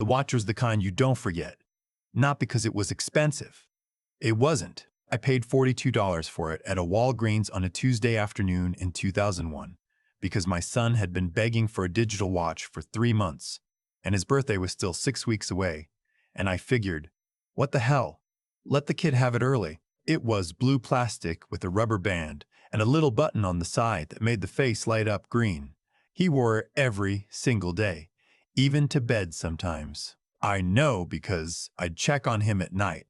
watch was the kind you don't forget. Not because it was expensive. It wasn't. I paid $42 for it at a Walgreens on a Tuesday afternoon in 2001 because my son had been begging for a digital watch for 3 months, and his birthday was still 6 weeks away, and I figured, what the hell? Let the kid have it early. It was blue plastic with a rubber band and a little button on the side that made the face light up green. He wore it every single day, even to bed sometimes. I know because I'd check on him at night.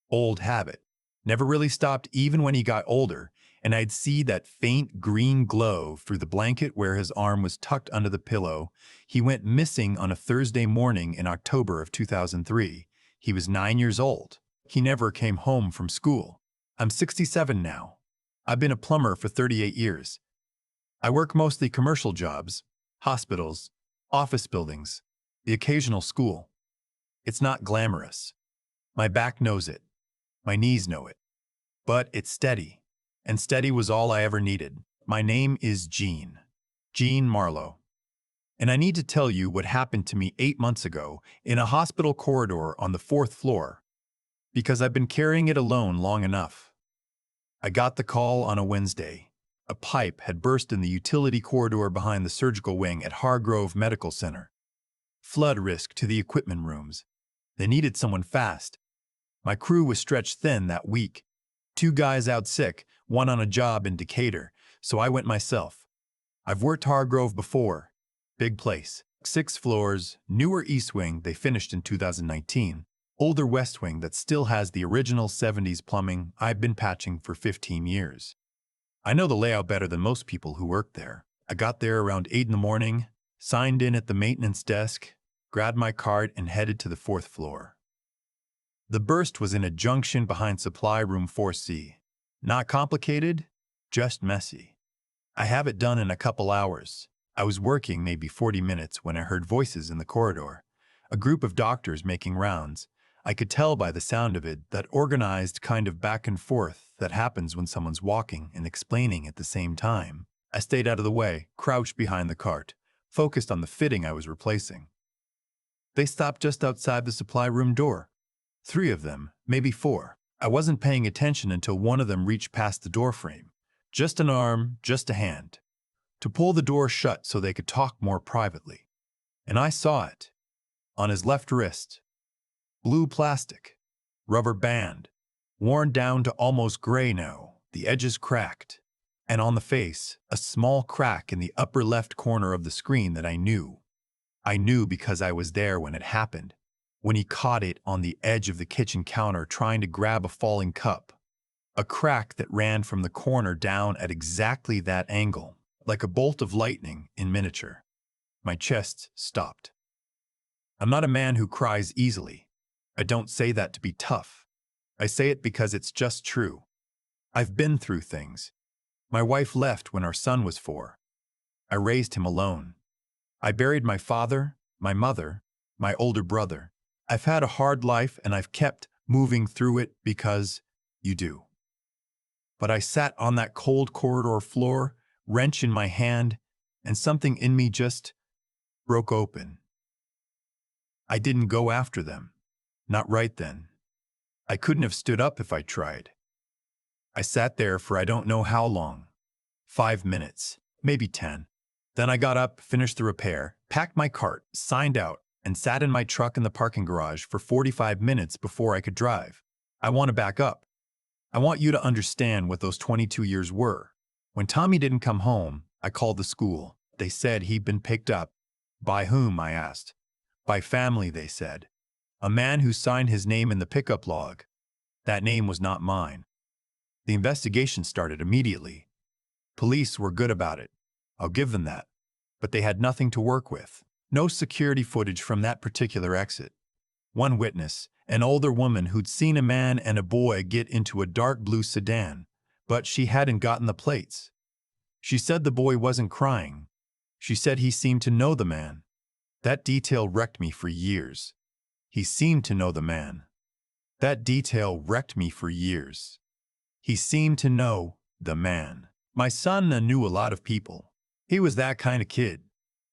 Old habit. Never really stopped even when he got older, and I'd see that faint green glow through the blanket where his arm was tucked under the pillow. He went missing on a Thursday morning in October of 2003. He was 9 years old. He never came home from school. I'm 67 now. I've been a plumber for 38 years. I work mostly commercial jobs, hospitals, office buildings, the occasional school. It's not glamorous. My back knows it. My knees know it. But it's steady. And steady was all I ever needed. My name is Gene Marlow. And I need to tell you what happened to me 8 months ago in a hospital corridor on the 4th floor, because I've been carrying it alone long enough. I got the call on a Wednesday. A pipe had burst in the utility corridor behind the surgical wing at Hargrove Medical Center. Flood risk to the equipment rooms. They needed someone fast. My crew was stretched thin that week. 2 guys out sick, one on a job in Decatur, so I went myself. I've worked Hargrove before. Big place. 6 floors, newer East Wing they finished in 2019. Older West Wing that still has the original 70s plumbing I've been patching for 15 years. I know the layout better than most people who work there. I got there around 8 in the morning, signed in at the maintenance desk, grabbed my card and headed to the 4th floor. The burst was in a junction behind supply room 4C. Not complicated, just messy. I have it done in a couple hours. I was working maybe 40 minutes when I heard voices in the corridor. A group of doctors making rounds. I could tell by the sound of it that organized kind of back and forth that happens when someone's walking and explaining at the same time. I stayed out of the way, crouched behind the cart, focused on the fitting I was replacing. They stopped just outside the supply room door. 3 of them, maybe 4. I wasn't paying attention until one of them reached past the door frame. Just an arm, just a hand. To pull the door shut so they could talk more privately. And I saw it. On his left wrist. Blue plastic. Rubber band. Worn down to almost gray now, the edges cracked. And on the face, a small crack in the upper left corner of the screen that I knew. I knew because I was there when it happened. When he caught it on the edge of the kitchen counter trying to grab a falling cup. A crack that ran from the corner down at exactly that angle, like a bolt of lightning in miniature. My chest stopped. I'm not a man who cries easily. I don't say that to be tough. I say it because it's just true. I've been through things. My wife left when our son was 4. I raised him alone. I buried my father, my mother, my older brother. I've had a hard life and I've kept moving through it because you do. But I sat on that cold corridor floor, wrench in my hand, and something in me just broke open. I didn't go after them. Not right then. I couldn't have stood up if I tried. I sat there for I don't know how long. 5 minutes, maybe 10. Then I got up, finished the repair, packed my cart, signed out, and sat in my truck in the parking garage for 45 minutes before I could drive. I want to back up. I want you to understand what those 22 years were. When Tommy didn't come home, I called the school. They said he'd been picked up. By whom, I asked. By family, they said. A man who signed his name in the pickup log. That name was not mine. The investigation started immediately. Police were good about it. I'll give them that. But they had nothing to work with. No security footage from that particular exit. One witness, an older woman who'd seen a man and a boy get into a dark blue sedan, but she hadn't gotten the plates. She said the boy wasn't crying. She said he seemed to know the man. That detail wrecked me for years. He seemed to know the man. That detail wrecked me for years. He seemed to know the man. My son knew a lot of people. He was that kind of kid.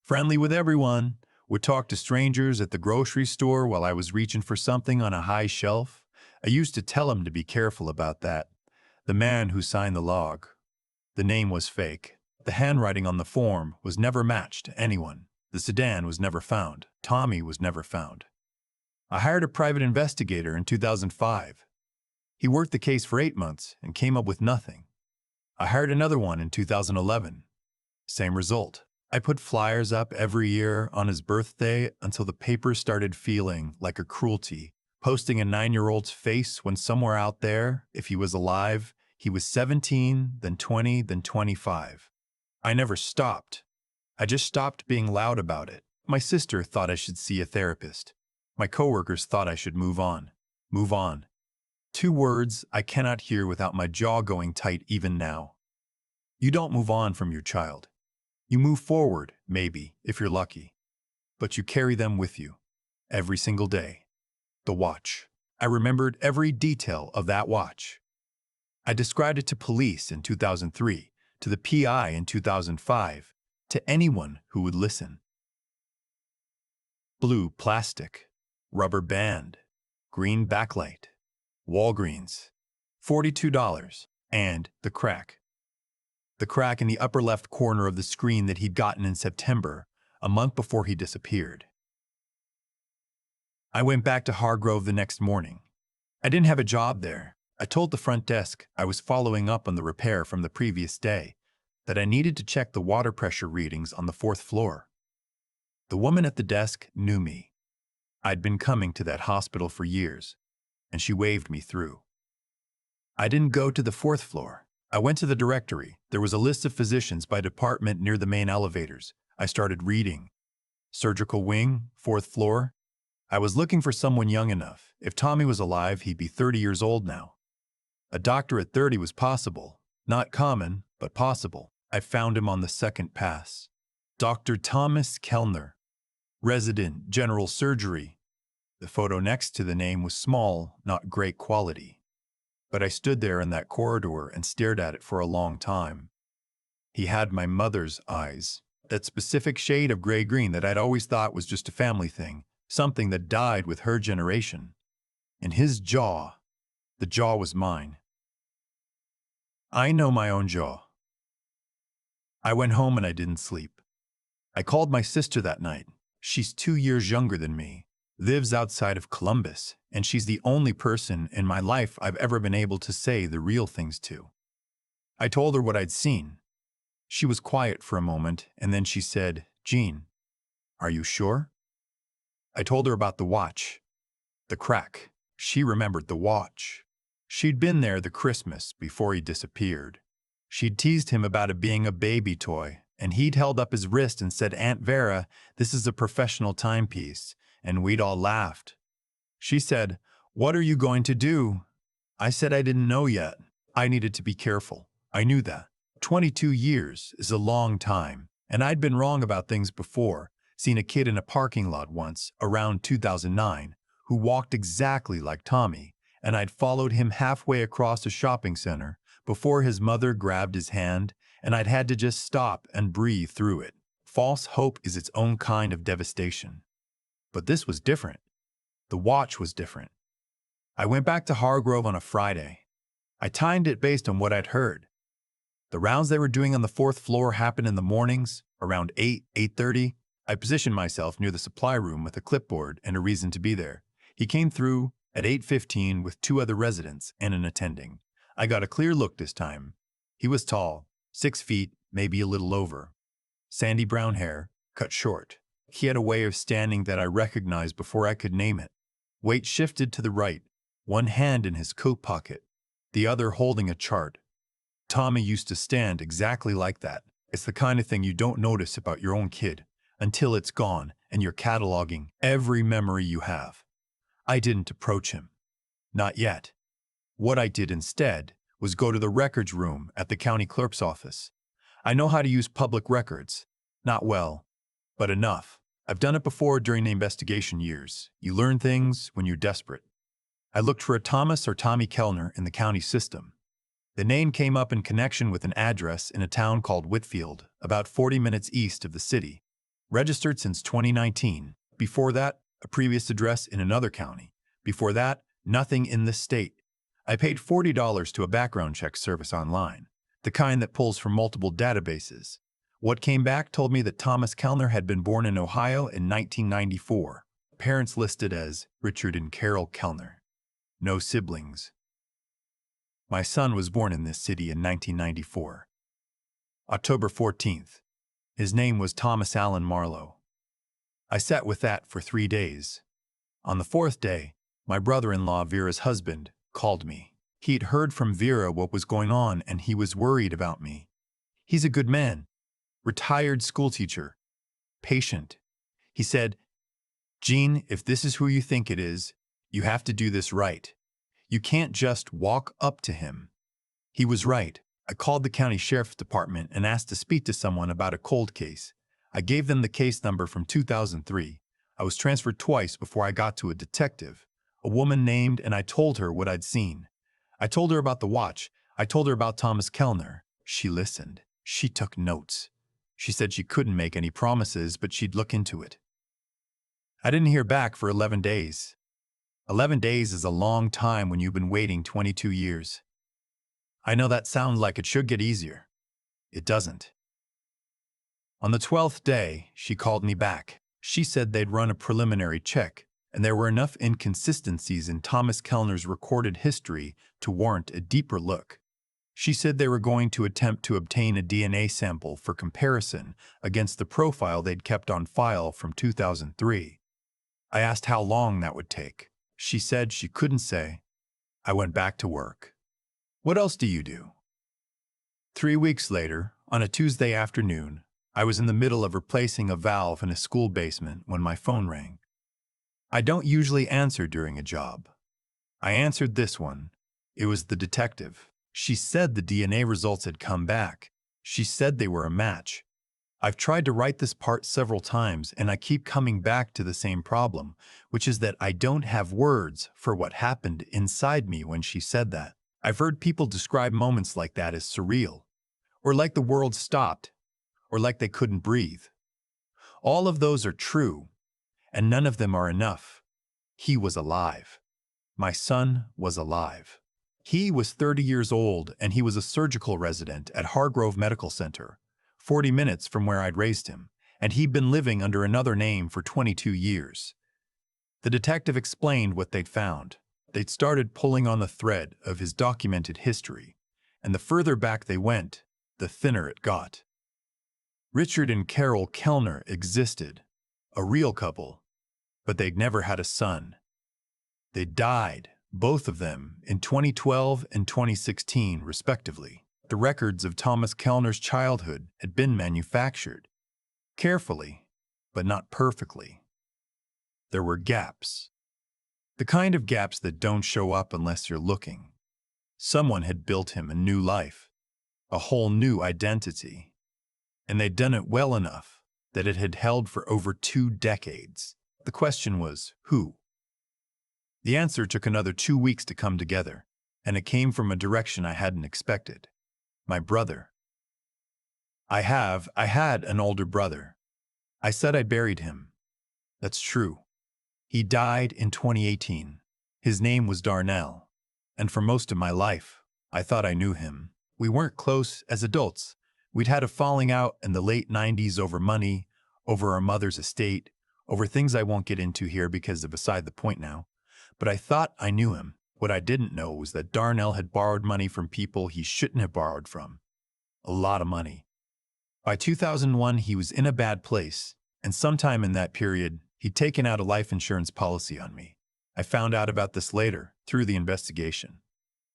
Friendly with everyone, would talk to strangers at the grocery store while I was reaching for something on a high shelf. I used to tell him to be careful about that. The man who signed the log. The name was fake. The handwriting on the form was never matched to anyone. The sedan was never found. Tommy was never found. I hired a private investigator in 2005. He worked the case for 8 months and came up with nothing. I hired another one in 2011. Same result. I put flyers up every year on his birthday until the papers started feeling like a cruelty, posting a 9-year-old's face when somewhere out there, if he was alive, he was 17, then 20, then 25. I never stopped. I just stopped being loud about it. My sister thought I should see a therapist. My coworkers thought I should move on. Move on. 2 words I cannot hear without my jaw going tight even now. You don't move on from your child. You move forward, maybe, if you're lucky. But you carry them with you. Every single day. The watch. I remembered every detail of that watch. I described it to police in 2003, to the PI in 2005, to anyone who would listen. Blue plastic, rubber band, green backlight, Walgreens, $42, and the crack. The crack in the upper left corner of the screen that he'd gotten in September, a month before he disappeared. I went back to Hargrove the next morning. I didn't have a job there. I told the front desk I was following up on the repair from the previous day, that I needed to check the water pressure readings on the 4th floor. The woman at the desk knew me. I'd been coming to that hospital for years, and she waved me through. I didn't go to the 4th floor. I went to the directory. There was a list of physicians by department near the main elevators. I started reading. Surgical wing, 4th floor. I was looking for someone young enough. If Tommy was alive, he'd be 30 years old now. A doctor at 30 was possible. Not common, but possible. I found him on the second pass. Dr. Thomas Kellner, resident, general surgery. The photo next to the name was small, not great quality. But I stood there in that corridor and stared at it for a long time. He had my mother's eyes, that specific shade of gray-green that I'd always thought was just a family thing, something that died with her generation. And his jaw, the jaw was mine. I know my own jaw. I went home and I didn't sleep. I called my sister that night. She's 2 years younger than me, lives outside of Columbus, and she's the only person in my life I've ever been able to say the real things to. I told her what I'd seen. She was quiet for a moment, and then she said, "Gene, are you sure?" I told her about the watch. The crack. She remembered the watch. She'd been there the Christmas before he disappeared. She'd teased him about it being a baby toy, and he'd held up his wrist and said, "Aunt Vera, this is a professional timepiece," and we'd all laughed. She said, "What are you going to do?" I said I didn't know yet. I needed to be careful. I knew that. 22 years is a long time, and I'd been wrong about things before, seen a kid in a parking lot once, around 2009, who walked exactly like Tommy, and I'd followed him halfway across a shopping center before his mother grabbed his hand, and I'd had to just stop and breathe through it. False hope is its own kind of devastation. But this was different. The watch was different. I went back to Hargrove on a Friday. I timed it based on what I'd heard. The rounds they were doing on the 4th floor happened in the mornings, around 8:30. I positioned myself near the supply room with a clipboard and a reason to be there. He came through at 8:15 with 2 other residents and an attending. I got a clear look this time. He was tall, 6 feet, maybe a little over. Sandy brown hair, cut short. He had a way of standing that I recognized before I could name it. Weight shifted to the right, one hand in his coat pocket, the other holding a chart. Tommy used to stand exactly like that. It's the kind of thing you don't notice about your own kid until it's gone and you're cataloging every memory you have. I didn't approach him. Not yet. What I did instead was go to the records room at the county clerk's office. I know how to use public records. Not well, but enough. I've done it before during the investigation years. You learn things when you're desperate. I looked for a Thomas or Tommy Kellner in the county system. The name came up in connection with an address in a town called Whitfield, about 40 minutes east of the city. Registered since 2019. Before that, a previous address in another county. Before that, nothing in this state. I paid $40 to a background check service online, the kind that pulls from multiple databases. What came back told me that Thomas Kellner had been born in Ohio in 1994. Parents listed as Richard and Carol Kellner. No siblings. My son was born in this city in 1994. October 14th. His name was Thomas Allen Marlow. I sat with that for 3 days. On the fourth day, my brother-in-law, Vera's husband, called me. He'd heard from Vera what was going on and he was worried about me. He's a good man, retired schoolteacher, patient. He said, "Gene, if this is who you think it is, you have to do this right. You can't just walk up to him." He was right. I called the county sheriff's department and asked to speak to someone about a cold case. I gave them the case number from 2003. I was transferred twice before I got to a detective, a woman named, and I told her what I'd seen. I told her about the watch. I told her about Thomas Kellner. She listened. She took notes. She said she couldn't make any promises, but she'd look into it. I didn't hear back for 11 days. 11 days is a long time when you've been waiting 22 years. I know that sounds like it should get easier. It doesn't. On the 12th day, she called me back. She said they'd run a preliminary check, and there were enough inconsistencies in Thomas Kellner's recorded history to warrant a deeper look. She said they were going to attempt to obtain a DNA sample for comparison against the profile they'd kept on file from 2003. I asked how long that would take. She said she couldn't say. I went back to work. What else do you do? 3 weeks later, on a Tuesday afternoon, I was in the middle of replacing a valve in a school basement when my phone rang. I don't usually answer during a job. I answered this one. It was the detective. She said the DNA results had come back. She said they were a match. I've tried to write this part several times, and I keep coming back to the same problem, which is that I don't have words for what happened inside me when she said that. I've heard people describe moments like that as surreal, or like the world stopped, or like they couldn't breathe. All of those are true, and none of them are enough. He was alive. My son was alive. He was 30 years old, and he was a surgical resident at Hargrove Medical Center, 40 minutes from where I'd raised him, and he'd been living under another name for 22 years. The detective explained what they'd found. They'd started pulling on the thread of his documented history, and the further back they went, the thinner it got. Richard and Carol Kellner existed, a real couple, but they'd never had a son. They died, both of them, in 2012 and 2016, respectively. The records of Thomas Kellner's childhood had been manufactured, carefully, but not perfectly. There were gaps. The kind of gaps that don't show up unless you're looking. Someone had built him a new life, a whole new identity, and they'd done it well enough that it had held for over 2 decades. The question was, who? The answer took another 2 weeks to come together, and it came from a direction I hadn't expected. My brother. I had an older brother. I said I buried him. That's true. He died in 2018. His name was Darnell, and for most of my life, I thought I knew him. We weren't close as adults. We'd had a falling out in the late 90s over money, over our mother's estate, over things I won't get into here because they're beside the point now. But I thought I knew him. What I didn't know was that Darnell had borrowed money from people he shouldn't have borrowed from. A lot of money. By 2001, he was in a bad place, and sometime in that period, he'd taken out a life insurance policy on me. I found out about this later, through the investigation.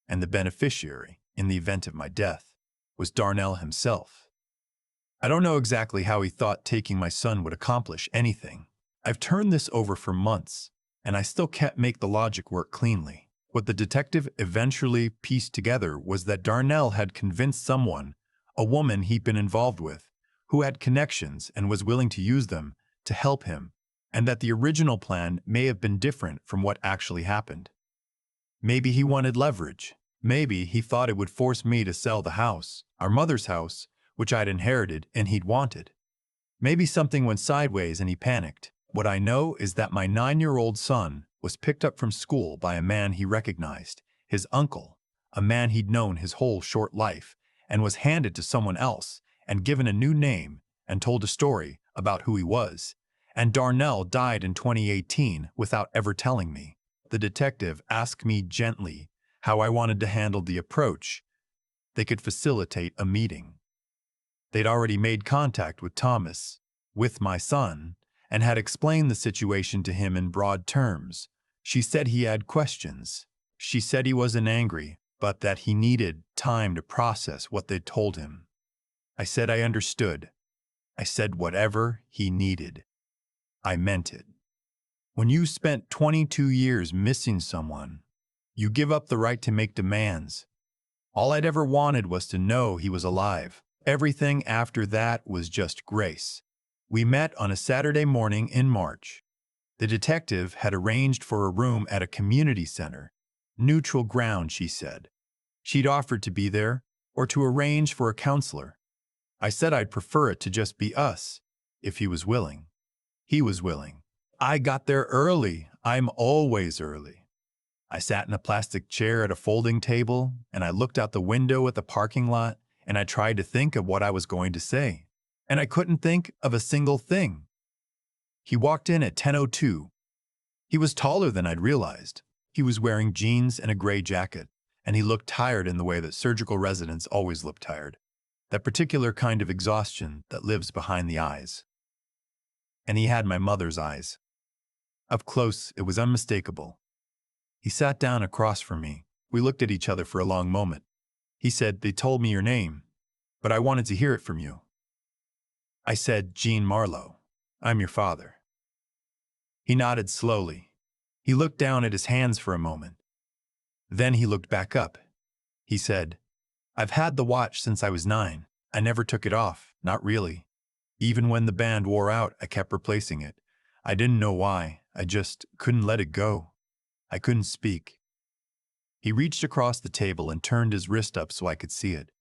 And the beneficiary, in the event of my death, was Darnell himself. I don't know exactly how he thought taking my son would accomplish anything. I've turned this over for months, and I still can't make the logic work cleanly. What the detective eventually pieced together was that Darnell had convinced someone, a woman he'd been involved with, who had connections and was willing to use them to help him, and that the original plan may have been different from what actually happened. Maybe he wanted leverage. Maybe he thought it would force me to sell the house, our mother's house, which I'd inherited and he'd wanted. Maybe something went sideways and he panicked. What I know is that my 9-year-old son was picked up from school by a man he recognized, his uncle, a man he'd known his whole short life, and was handed to someone else and given a new name and told a story about who he was. And Darnell died in 2018 without ever telling me. The detective asked me gently how I wanted to handle the approach. They could facilitate a meeting. They'd already made contact with Thomas, with my son, and had explained the situation to him in broad terms. She said he had questions. She said he wasn't angry, but that he needed time to process what they'd told him. I said I understood. I said whatever he needed. I meant it. When you spent 22 years missing someone, you give up the right to make demands. All I'd ever wanted was to know he was alive. Everything after that was just grace. We met on a Saturday morning in March. The detective had arranged for a room at a community center. Neutral ground, she said. She'd offered to be there or to arrange for a counselor. I said I'd prefer it to just be us, if he was willing. He was willing. I got there early. I'm always early. I sat in a plastic chair at a folding table, and I looked out the window at the parking lot, and I tried to think of what I was going to say. And I couldn't think of a single thing. He walked in at 10:02. He was taller than I'd realized. He was wearing jeans and a gray jacket, and he looked tired in the way that surgical residents always look tired. That particular kind of exhaustion that lives behind the eyes. And he had my mother's eyes. Up close, it was unmistakable. He sat down across from me. We looked at each other for a long moment. He said, "They told me your name, but I wanted to hear it from you." I said, "Gene Marlow. I'm your father." He nodded slowly. He looked down at his hands for a moment. Then he looked back up. He said, "I've had the watch since I was 9. I never took it off, not really. Even when the band wore out, I kept replacing it. I didn't know why. I just couldn't let it go. I couldn't speak." He reached across the table and turned his wrist up so I could see it.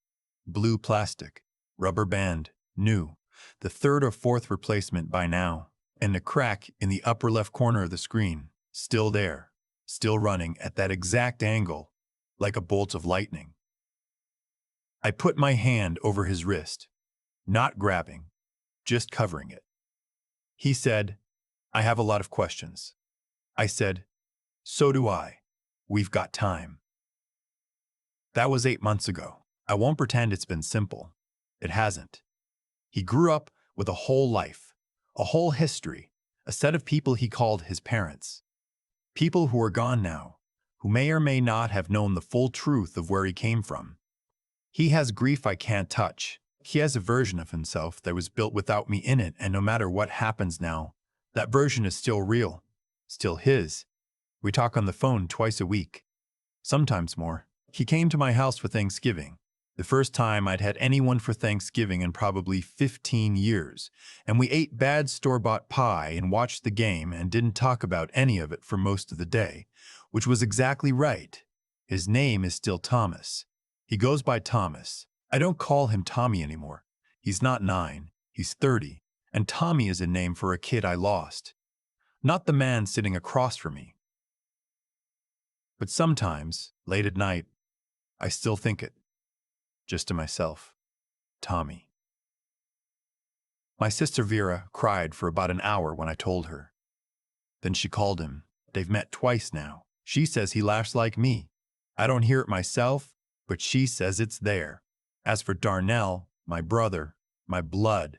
Blue plastic, rubber band, new, the 3rd or 4th replacement by now, and the crack in the upper left corner of the screen, still there, still running at that exact angle, like a bolt of lightning. I put my hand over his wrist, not grabbing, just covering it. He said, "I have a lot of questions." I said, "So do I. We've got time." That was 8 months ago. I won't pretend it's been simple. It hasn't. He grew up with a whole life, a whole history, a set of people he called his parents. People who are gone now, who may or may not have known the full truth of where he came from. He has grief I can't touch. He has a version of himself that was built without me in it, and no matter what happens now, that version is still real, still his. We talk on the phone twice a week, sometimes more. He came to my house for Thanksgiving, the first time I'd had anyone for Thanksgiving in probably 15 years, and we ate bad store-bought pie and watched the game and didn't talk about any of it for most of the day, which was exactly right. His name is still Thomas. He goes by Thomas. I don't call him Tommy anymore. He's not 9, he's 30, and Tommy is a name for a kid I lost. Not the man sitting across from me. But sometimes, late at night, I still think it. Just to myself. Tommy. My sister Vera cried for about an hour when I told her. Then she called him. They've met twice now. She says he laughs like me. I don't hear it myself, but she says it's there. As for Darnell, my brother, my blood,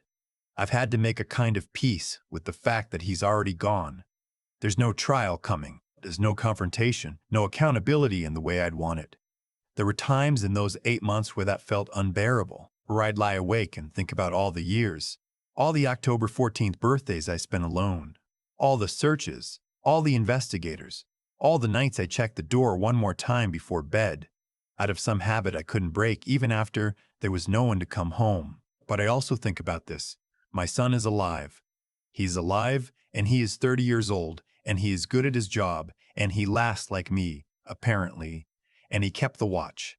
I've had to make a kind of peace with the fact that he's already gone. There's no trial coming. There's no confrontation, no accountability in the way I'd want it. There were times in those 8 months where that felt unbearable, where I'd lie awake and think about all the years, all the October 14th birthdays I spent alone, all the searches, all the investigators, all the nights I checked the door one more time before bed, out of some habit I couldn't break even after there was no one to come home. But I also think about this. My son is alive. He's alive, and he is 30 years old, and he is good at his job, and he laughs like me, apparently, and he kept the watch.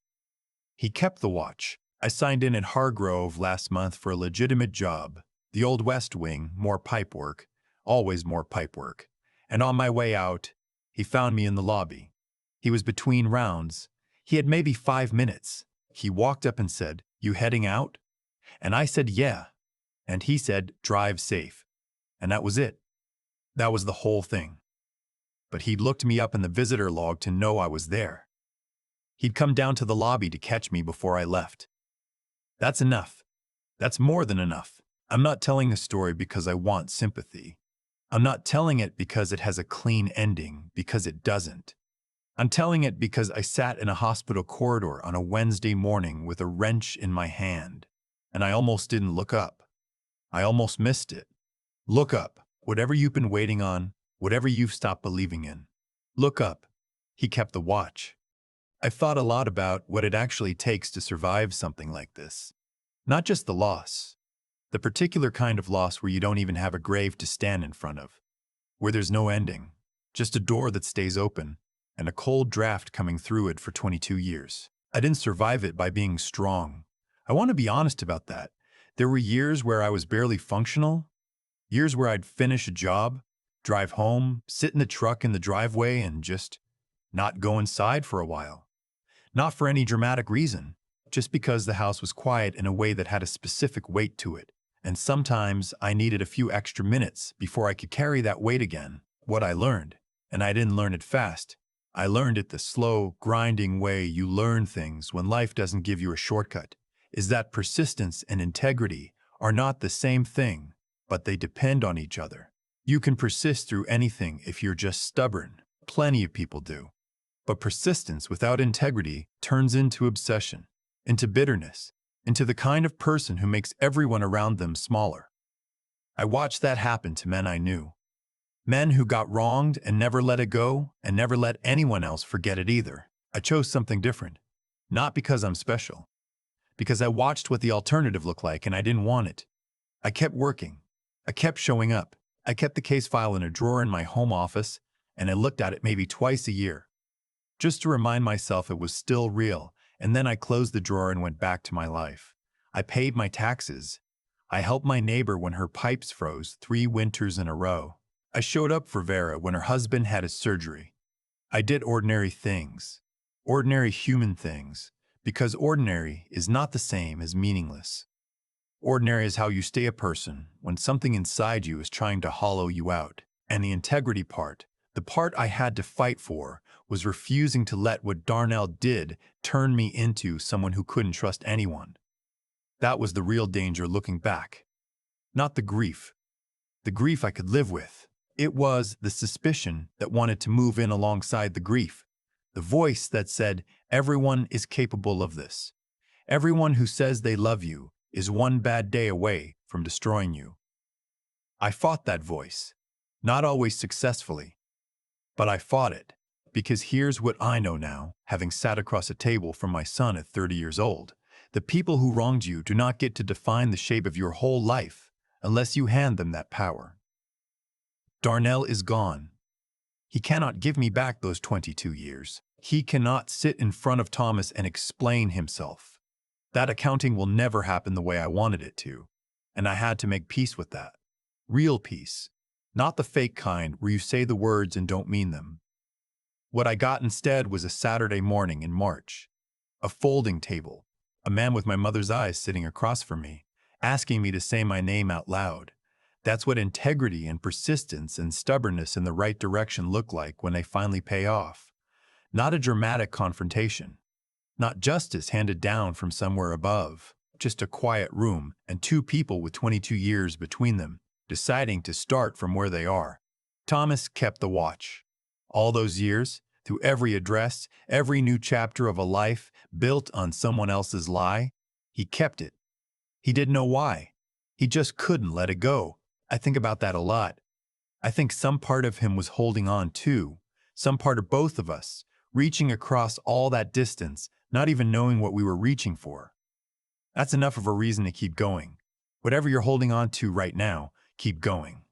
He kept the watch. I signed in at Hargrove last month for a legitimate job. The Old West Wing, more pipework, always more pipework. And on my way out, he found me in the lobby. He was between rounds. He had maybe 5 minutes. He walked up and said, "You heading out?" And I said, "Yeah." And he said, "Drive safe." And that was it. That was the whole thing. But he'd looked me up in the visitor log to know I was there. He'd come down to the lobby to catch me before I left. That's enough. That's more than enough. I'm not telling the story because I want sympathy. I'm not telling it because it has a clean ending, because it doesn't. I'm telling it because I sat in a hospital corridor on a Wednesday morning with a wrench in my hand, and I almost didn't look up. I almost missed it. Look up. Whatever you've been waiting on, whatever you've stopped believing in. Look up. He kept the watch. I've thought a lot about what it actually takes to survive something like this. Not just the loss. The particular kind of loss where you don't even have a grave to stand in front of. Where there's no ending. Just a door that stays open, and a cold draft coming through it for 22 years. I didn't survive it by being strong. I want to be honest about that. There were years where I was barely functional. Years where I'd finish a job, drive home, sit in the truck in the driveway, and just not go inside for a while. Not for any dramatic reason, just because the house was quiet in a way that had a specific weight to it. And sometimes I needed a few extra minutes before I could carry that weight again. What I learned, and I didn't learn it fast, I learned it the slow, grinding way you learn things when life doesn't give you a shortcut, is that persistence and integrity are not the same thing, but they depend on each other. You can persist through anything if you're just stubborn. Plenty of people do. But persistence without integrity turns into obsession, into bitterness, into the kind of person who makes everyone around them smaller. I watched that happen to men I knew. Men who got wronged and never let it go and never let anyone else forget it either. I chose something different. Not because I'm special. Because I watched what the alternative looked like and I didn't want it. I kept working. I kept showing up. I kept the case file in a drawer in my home office and I looked at it maybe twice a year. Just to remind myself it was still real, and then I closed the drawer and went back to my life. I paid my taxes. I helped my neighbor when her pipes froze 3 winters in a row. I showed up for Vera when her husband had his surgery. I did ordinary things, ordinary human things, because ordinary is not the same as meaningless. Ordinary is how you stay a person when something inside you is trying to hollow you out. And the integrity part, the part I had to fight for, was refusing to let what Darnell did turn me into someone who couldn't trust anyone. That was the real danger looking back. Not the grief. The grief I could live with. It was the suspicion that wanted to move in alongside the grief. The voice that said, everyone is capable of this. Everyone who says they love you is one bad day away from destroying you. I fought that voice. Not always successfully. But I fought it. Because here's what I know now, having sat across a table from my son at 30 years old. The people who wronged you do not get to define the shape of your whole life unless you hand them that power. Darnell is gone. He cannot give me back those 22 years. He cannot sit in front of Thomas and explain himself. That accounting will never happen the way I wanted it to. And I had to make peace with that. Real peace. Not the fake kind where you say the words and don't mean them. What I got instead was a Saturday morning in March. A folding table. A man with my mother's eyes sitting across from me, asking me to say my name out loud. That's what integrity and persistence and stubbornness in the right direction look like when they finally pay off. Not a dramatic confrontation. Not justice handed down from somewhere above. Just a quiet room and 2 people with 22 years between them, deciding to start from where they are. Thomas kept the watch. All those years, through every address, every new chapter of a life built on someone else's lie, he kept it. He didn't know why. He just couldn't let it go. I think about that a lot. I think some part of him was holding on too, some part of both of us, reaching across all that distance, not even knowing what we were reaching for. That's enough of a reason to keep going. Whatever you're holding on to right now, keep going.